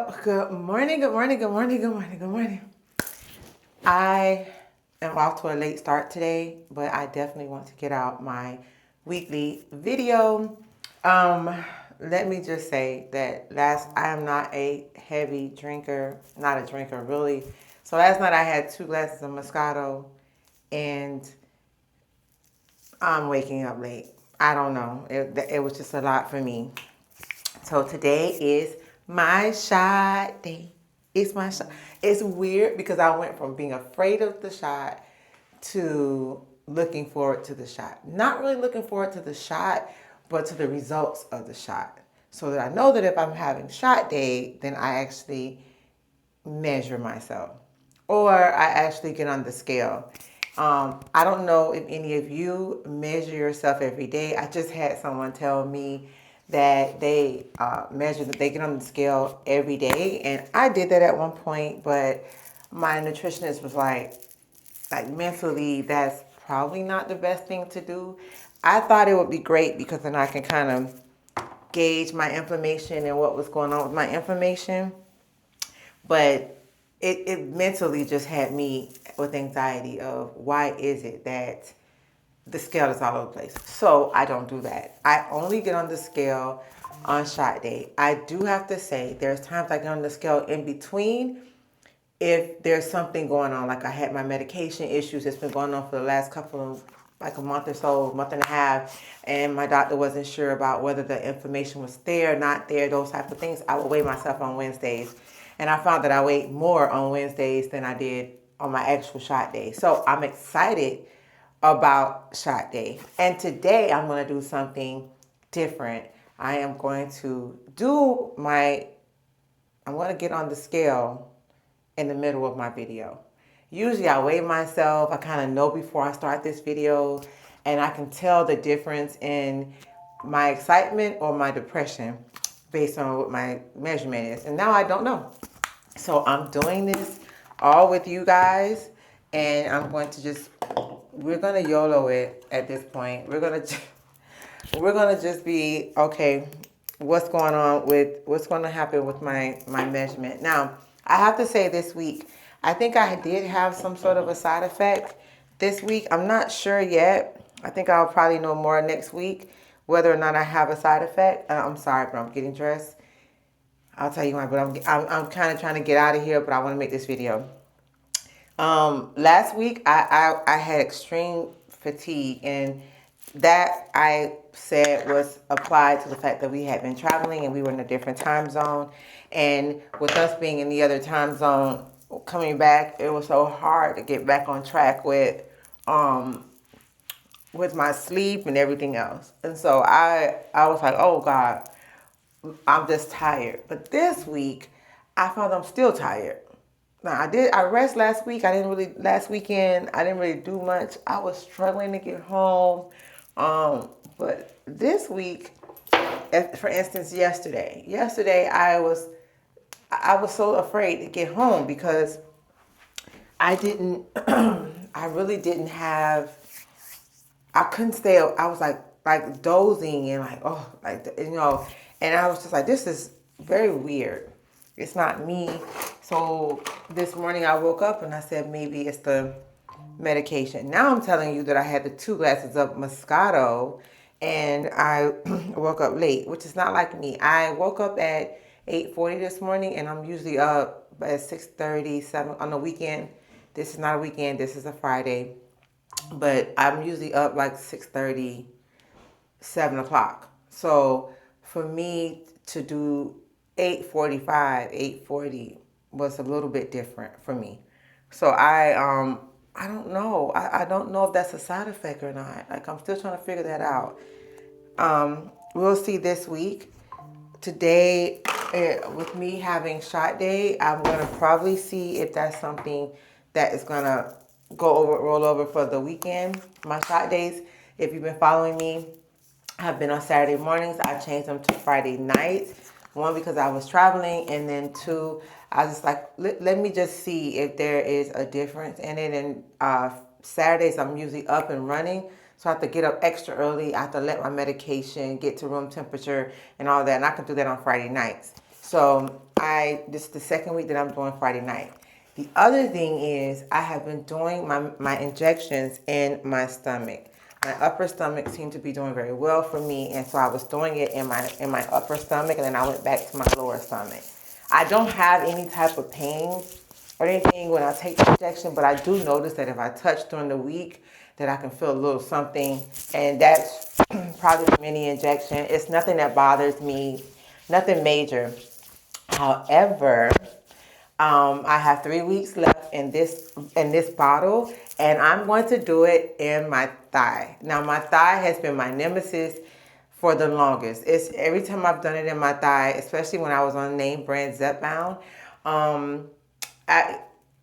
Good morning, good morning, good morning, good morning, good morning. I am off to a late start today, but I definitely want to get out my weekly video. Um, Let me just say that I am not a heavy drinker, not a drinker really. So last night I had 2 glasses of Moscato and I'm waking up late. I don't know. It was just a lot for me. So today is my shot day. It's my shot. It's weird because I went from being afraid of the shot to looking forward to the shot. Not really looking forward to the shot, but to the results of the shot. So that I know that if I'm having shot day, then I actually measure myself or I actually get on the scale. I don't know if any of you measure yourself every day. I just had someone tell me that they measure that they get on the scale every day, and I did that at one point, but my nutritionist was like mentally, that's probably not the best thing to do. I thought it would be great because then I can kind of gauge my inflammation and what was going on with my inflammation. But it mentally just had me with anxiety of why is it that the scale is all over the place. So I don't do that. I only get on the scale on shot day. I do have to say there's times I get on the scale in between if there's something going on, like I had my medication issues that's been going on for the last couple of, like a month or so, month and a half, and my doctor wasn't sure about whether the inflammation was there, not there, those type of things. I would weigh myself on Wednesdays, and I found that I weighed more on Wednesdays than I did on my actual shot day. So I'm excited about shot day, and today I'm going to do something different. I am going to do I'm going to get on the scale in the middle of my video. Usually I weigh myself, I kind of know before I start this video, and I can tell the difference in my excitement or my depression based on what my measurement is. And now I don't know. So I'm doing this all with you guys, and I'm going to we're going to YOLO it at this point. We're going to just be, okay, what's going to happen with my measurement. Now, I have to say this week, I think I did have some sort of a side effect this week. I'm not sure yet. I think I'll probably know more next week whether or not I have a side effect. I'm sorry, but I'm getting dressed. I'll tell you why, but I'm kind of trying to get out of here, but I want to make this video. Last week I had extreme fatigue, and that I said was applied to the fact that we had been traveling and we were in a different time zone. And with us being in the other time zone, coming back, it was so hard to get back on track with my sleep and everything else. And so I was like, oh God, I'm just tired. But this week, I found I'm still tired. Now I rest last week. Last weekend, I didn't really do much. I was struggling to get home. But this week, for instance, yesterday I was so afraid to get home because I didn't, I really didn't have, I couldn't stay. I was like dozing and like, oh, and I was just like, this is very weird. It's not me. So this morning I woke up and I said, maybe it's the medication. Now I'm telling you that I had the 2 glasses of Moscato and I woke up late, which is not like me. I woke up at 8:40 this morning, and I'm usually up at 6:30, 7 on the weekend. This is not a weekend. This is a Friday. But I'm usually up like 6:30, 7 o'clock. So for me to do 8:45, 8:40 was a little bit different for me. So I don't know. I don't know if that's a side effect or not. Like I'm still trying to figure that out. We'll see this week. Today, with me having shot day, I'm gonna probably see if that's something that is gonna roll over for the weekend. My shot days, if you've been following me, have been on Saturday mornings. I changed them to Friday nights. One, because I was traveling, and then two, I was just like, let me just see if there is a difference in it. And Saturdays, I'm usually up and running, so I have to get up extra early. I have to let my medication get to room temperature and all that, and I can do that on Friday nights. So this is the second week that I'm doing Friday night. The other thing is I have been doing my injections in my stomach. My upper stomach seemed to be doing very well for me, and so I was doing it in my upper stomach, and then I went back to my lower stomach. I don't have any type of pain or anything when I take the injection, but I do notice that if I touch during the week, that I can feel a little something, and that's probably from any injection. It's nothing that bothers me, nothing major. However, I have 3 weeks left in this bottle, and I'm going to do it in my thigh. Now, my thigh has been my nemesis for the longest. It's every time I've done it in my thigh, especially when I was on name brand Zepbound. I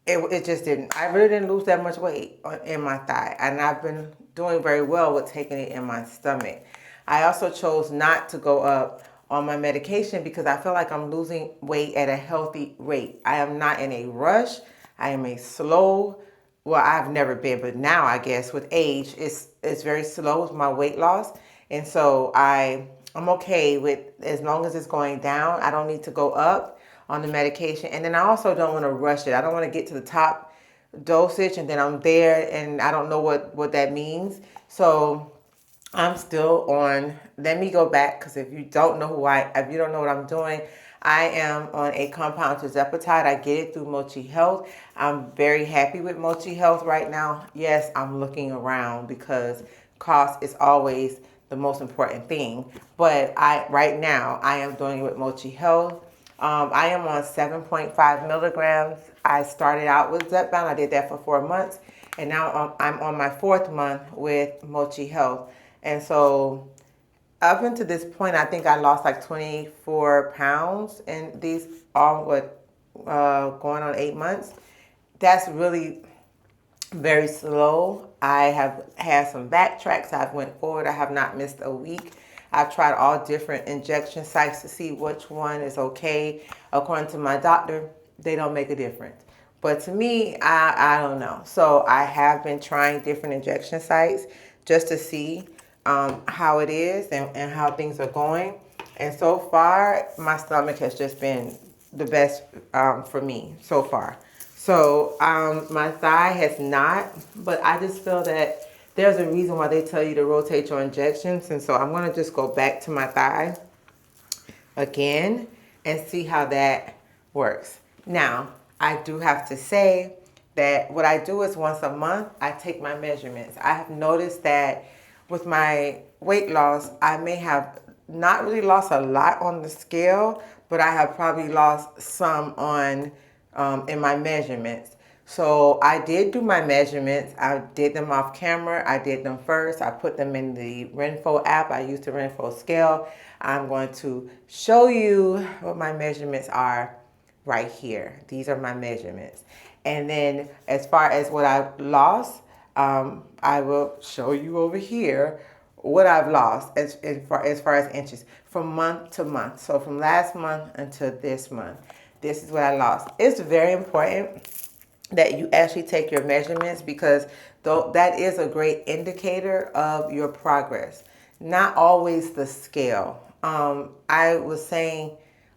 it just didn't. I really didn't lose that much weight in my thigh, and I've been doing very well with taking it in my stomach. I also chose not to go up on my medication because I feel like I'm losing weight at a healthy rate. I am not in a rush. I am a slow. Well, I've never been, but now I guess with age, it's very slow with my weight loss, and so I'm okay with as long as it's going down. I don't need to go up on the medication. And then I also don't want to rush it. I don't want to get to the top dosage and then I'm there and I don't know what that means. So I'm still on, let me go back, because if you don't know if you don't know what I'm doing, I am on a compound to Zepbound. I get it through Mochi Health. I'm very happy with Mochi Health right now. Yes, I'm looking around because cost is always the most important thing. But right now I am doing it with Mochi Health. I am on 7.5 milligrams. I started out with Zepbound. I did that for 4 months. And now I'm on my 4th month with Mochi Health. And so up until this point, I think I lost like 24 pounds in these going on 8 months. That's really very slow. I have had some backtracks. I've went forward. I have not missed a week. I've tried all different injection sites to see which one is okay. According to my doctor, they don't make a difference. But to me, I don't know. So I have been trying different injection sites just to see how it is and how things are going. And so far, my stomach has just been the best for me so far. So my thigh has not, but I just feel that there's a reason why they tell you to rotate your injections. And so I'm going to just go back to my thigh again and see how that works. Now, I do have to say that what I do is once a month, I take my measurements. I have noticed that with my weight loss, I may have not really lost a lot on the scale, but I have probably lost some on in my measurements. So I did do my measurements. I did them off camera. I did them first. I put them in the Renfo app. I used the Renfo scale. I'm going to show you what my measurements are right here. These are my measurements. And then as far as what I've lost, I will show you over here what I've lost as far as inches from month to month. So from last month until this month, this is what I lost. It's very important that you actually take your measurements because that is a great indicator of your progress. Not always the scale. I was saying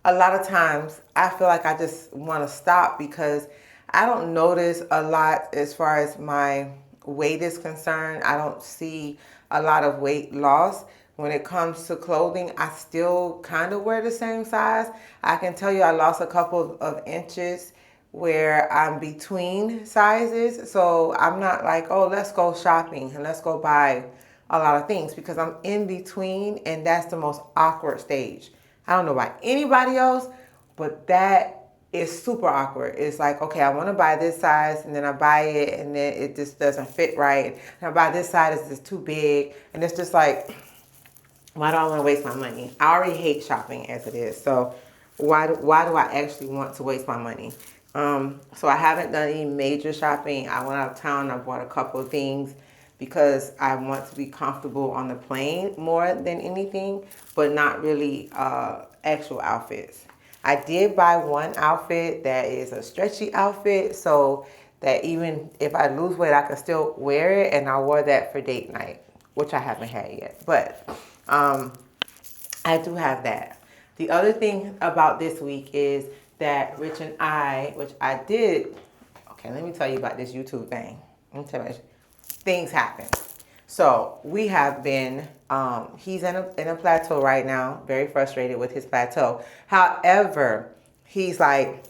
a lot of times I feel like I just want to stop because I don't notice a lot as far as my weight is concerned. I don't see a lot of weight loss. When it comes to clothing, I still kind of wear the same size. I can tell you I lost a couple of inches where I'm between sizes. So I'm not like, oh, let's go shopping and let's go buy a lot of things because I'm in between and that's the most awkward stage. I don't know about anybody else, but that is super awkward. It's like, okay, I want to buy this size and then I buy it and then it just doesn't fit right. And I buy this size, it's just too big. And it's just like, why do I want to waste my money? I already hate shopping as it is. So why do I actually want to waste my money? So I haven't done any major shopping. I went out of town. I bought a couple of things because I want to be comfortable on the plane more than anything, but not really actual outfits. I did buy one outfit that is a stretchy outfit so that even if I lose weight, I can still wear it, and I wore that for date night, which I haven't had yet. But I do have that. The other thing about this week is that Rich and I, which I did, okay, let me tell you about this YouTube thing. Let me tell you, things happen. So we have been, he's in a plateau right now, very frustrated with his plateau. However, he's like,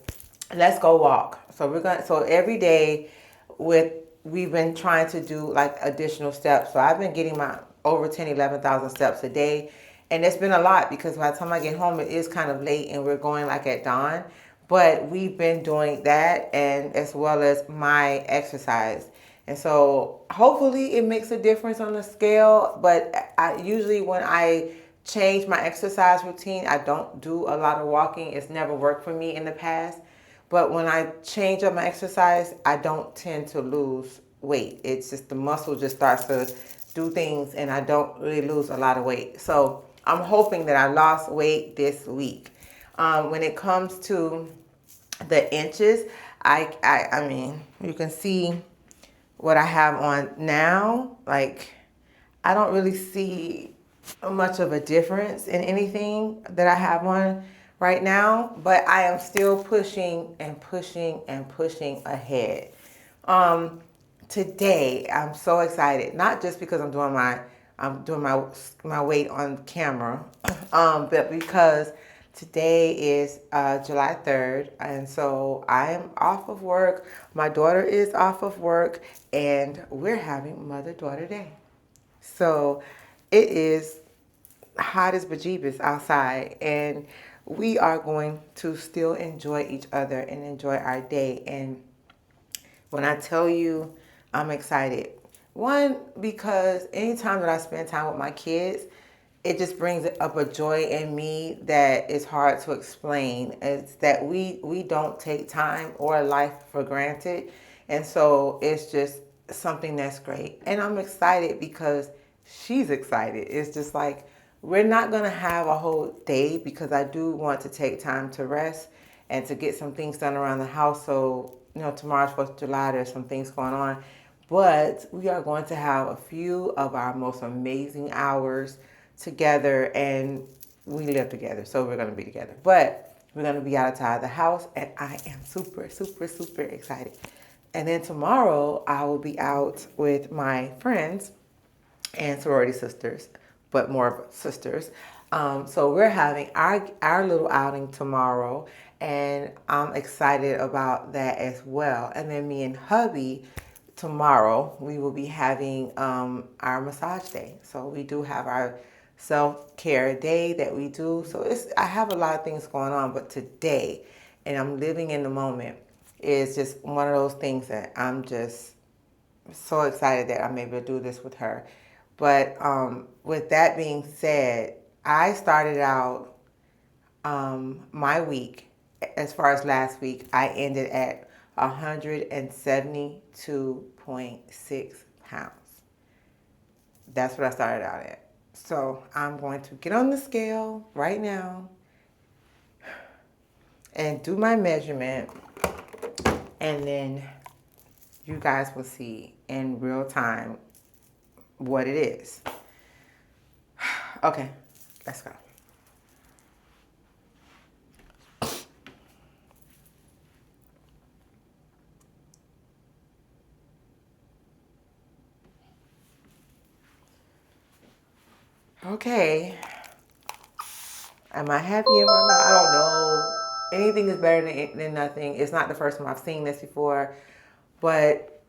let's go walk. So every day we've been trying to do like additional steps. So I've been getting my over 11,000 steps a day. And it's been a lot because by the time I get home, it is kind of late and we're going like at dawn. But we've been doing that and as well as my exercise. And so hopefully it makes a difference on the scale. But I usually when I change my exercise routine, I don't do a lot of walking. It's never worked for me in the past. But when I change up my exercise, I don't tend to lose weight. It's just the muscle just starts to do things and I don't really lose a lot of weight. So I'm hoping that I lost weight this week. When it comes to the inches, I mean, you can see what I have on now. Like, I don't really see much of a difference in anything that I have on right now, but I am still pushing and pushing and pushing ahead. Today I'm so excited, not just because I'm doing my weight on camera, but because today is July 3rd, and so I am off of work. My daughter is off of work, and we're having Mother-Daughter Day. So it is hot as bejeebus outside, and we are going to still enjoy each other and enjoy our day. And when I tell you I'm excited, one, because anytime that I spend time with my kids, it just brings up a joy in me that is hard to explain. It's that we don't take time or life for granted. And so it's just something that's great. And I'm excited because she's excited. It's just like, we're not going to have a whole day because I do want to take time to rest and to get some things done around the house. So, tomorrow's 4th of July, there's some things going on. But we are going to have a few of our most amazing hours together, and we live together, so we're going to be together. But we're going to be outside the house, and I am super, super, super excited. And then tomorrow, I will be out with my friends and sorority sisters, but more of sisters. So we're having our little outing tomorrow, and I'm excited about that as well. And then me and hubby, tomorrow, we will be having our massage day. So we do have our self-care day that we do. So I have a lot of things going on, but today, and I'm living in the moment, is just one of those things that I'm just so excited that I'm able to do this with her. But with that being said, I started out my week, as far as last week, I ended at 172.6 pounds. That's what I started out at. So I'm going to get on the scale right now and do my measurement, and then you guys will see in real time what it is. Okay, let's go. Okay. Am I happy or not? I don't know. Anything is better than nothing. It's not the first time I've seen this before. But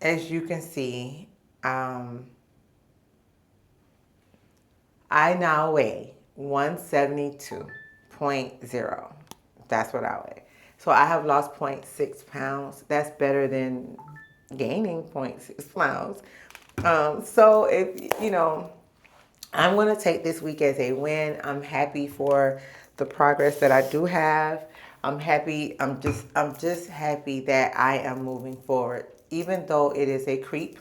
as you can see, I now weigh 172.0. That's what I weigh. So I have lost 0.6 pounds. That's better than gaining 0.6 pounds. So I'm going to take this week as a win. I'm happy for the progress that I do have. I'm happy. I'm just happy that I am moving forward, even though it is a creep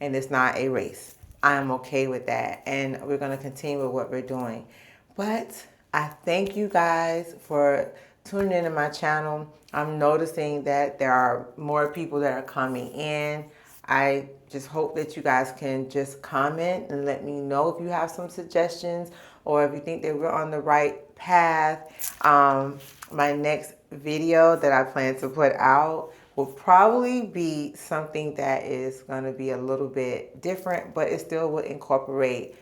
and it's not a race. I am okay with that, and we're going to continue with what we're doing. But I thank you guys for tuning into my channel. I'm noticing that there are more people that are coming in. I just hope that you guys can just comment and let me know if you have some suggestions or if you think that we're on the right path. My next video that I plan to put out will probably be something that is going to be a little bit different, but it still will incorporate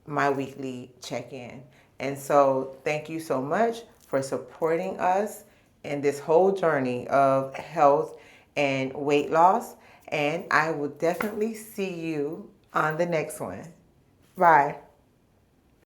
my weekly check-in. And so thank you so much for supporting us in this whole journey of health and weight loss. And I will definitely see you on the next one. Bye.